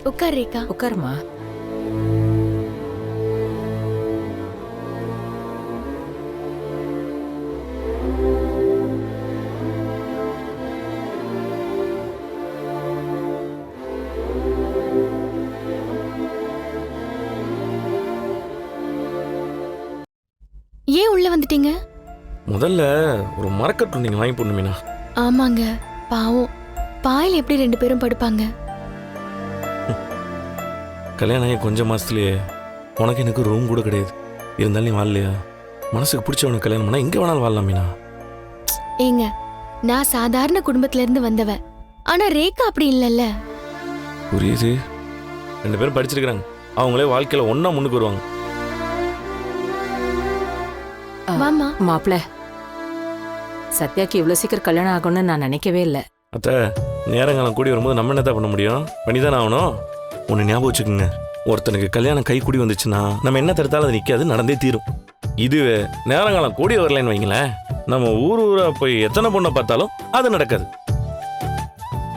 உட்கார் ரேகா. உட்காருமா. ஏன் உள்ள வந்துட்டீங்க? முதல்ல ஒரு மரக்கட்டு நீங்க வாங்கி போடணுமீனா. ஆமாங்க, பாவம். பாயில் எப்படி 2 பேரும் படுப்பாங்க? கல்யாணம் ஆகி கொஞ்சம் மாசத்துலயே உனக்கு எனக்கு ரூம் கூட கிடையாது. இருந்தாலும் நீ வாழலையா? மனசுக்கு பிடிச்சவனுக்கு கல்யாணம் பண்ணா எங்க வேணாலும் வாழலாம் மீனா. ஏங்க, நான் சாதாரண குடும்பத்துல இருந்து வந்தவ. ஆனா ரேகா அப்படி இல்லல்ல. புரியுது. 2 பேரும் படிச்சிருக்காங்க. அவங்களே வாழ்க்கையில ஒண்ணா முன்னுக்கு வருவாங்க. வாமா. மாப்பிள்ள, சத்யாக்கு இவ்வளவு சீக்கிரம் கல்யாணம் ஆகும்னு நான் நினைக்கவே இல்லை. அத்த, நேரங்காலம் கூடி வரும்போது நம்ம என்னதான் பண்ண முடியும்? பண்ணிதானே ஆகணும். ஒன்று ஞாபகம் வச்சுக்கோங்க, ஒருத்தனுக்கு கல்யாணம் கை கூடி வந்துச்சுன்னா நம்ம என்ன தடுத்தாலும் அது நிற்காது, நடந்தே தீரும். இதுவே நேரங்காலம் கூடி வரலன்னு வைங்களேன், நம்ம ஊரா போய் எத்தனை பொண்ணை பார்த்தாலும் அது நடக்காது.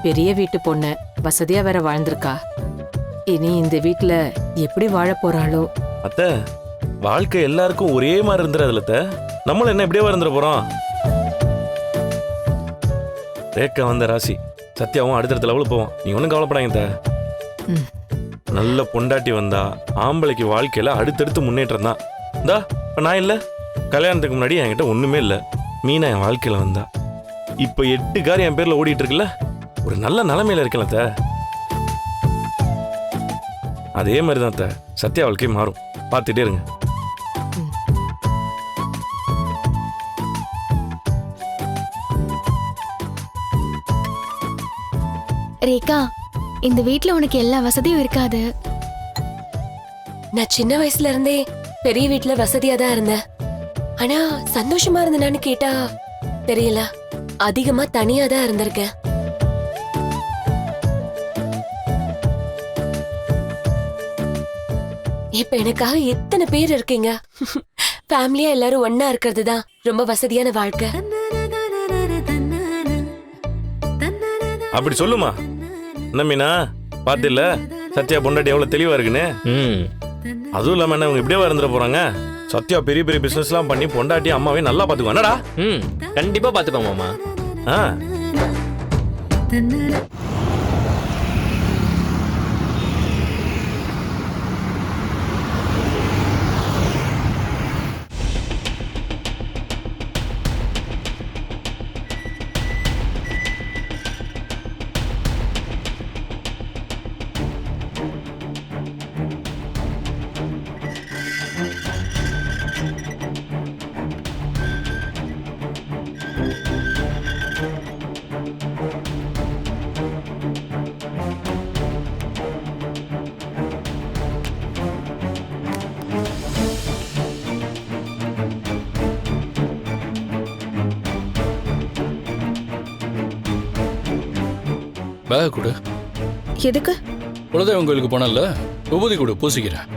பெரிய வீட்டு பொண்ணு வசதியா வேற வாழ்ந்திருக்கா. இனி இந்த வீட்டுல எப்படி வாழ போறாளோ. அத்த, வாழ்க்கை எல்லாருக்கும் ஒரே மாதிரி இருந்துறதுல நம்மள என்ன இப்படியே இருந்துட போறோம். ரேக்கா வந்த ராசி, சத்யாவும் அடுத்தடுத்த லெவலுக்கு போவோம். நீ ஒன்றும் கவலைப்படாங்க. நல்ல பொண்டாட்டி வந்தா ஆம்பளைக்கு வாழ்க்கையில அடுத்தடுத்து முன்னேற்றம் தான். இந்தா இப்ப நான் இல்ல, கல்யாணத்துக்கு முன்னாடி என்கிட்ட ஒண்ணுமே இல்லை. மீனா என் வாழ்க்கையில வந்தா இப்ப 8 கார் என் பேர்ல ஓடிட்டு இருக்குல்ல. ஒரு நல்ல நிலைமையில இருக்கல. அதே மாதிரிதான் சத்யா வாழ்க்கை மாறும். பார்த்துட்டே இருங்க. ரேகா, இந்த வீட்ல உனக்கு எல்லா வசதியும் இருக்காது. நான் சின்ன வயசுல இருந்தே பெரிய வீட்டுல வசதியா தான் இருந்தேன். ஆனா சந்தோஷமா இருந்தேன்னு கேட்டா தெரியல. அதிகமா தனியா தான் இருந்திருக்கேன். இப்ப எனக்காக எத்தனை பேர் இருக்கீங்க. ஃபேமிலியா எல்லாரும் ஒன்னா இருக்கிறது தான் ரொம்ப வசதியான வாழ்க்கை. அப்படி சொல்லுமா. என்ன மீனா, பாத்தில சத்யா பொண்டாட்டி எவ்வளவு தெளிவா இருக்குன்னு. அதுவும் இல்லாம என்ன இவங்க இப்படியே இருந்துட போறாங்க. சத்யா பெரிய பெரிய பிசினஸ் எல்லாம் பண்ணி பொண்டாட்டி அம்மாவே நல்லா பாத்துக்குவான். என்னடா? கண்டிப்பா பாத்துப்பேன் மாமா. பேக் கொடு. எதுக்கு? குலதெய்வம் கோயிலுக்கு போனல, விபூதி கொடு, பூசிக்கிறேன்.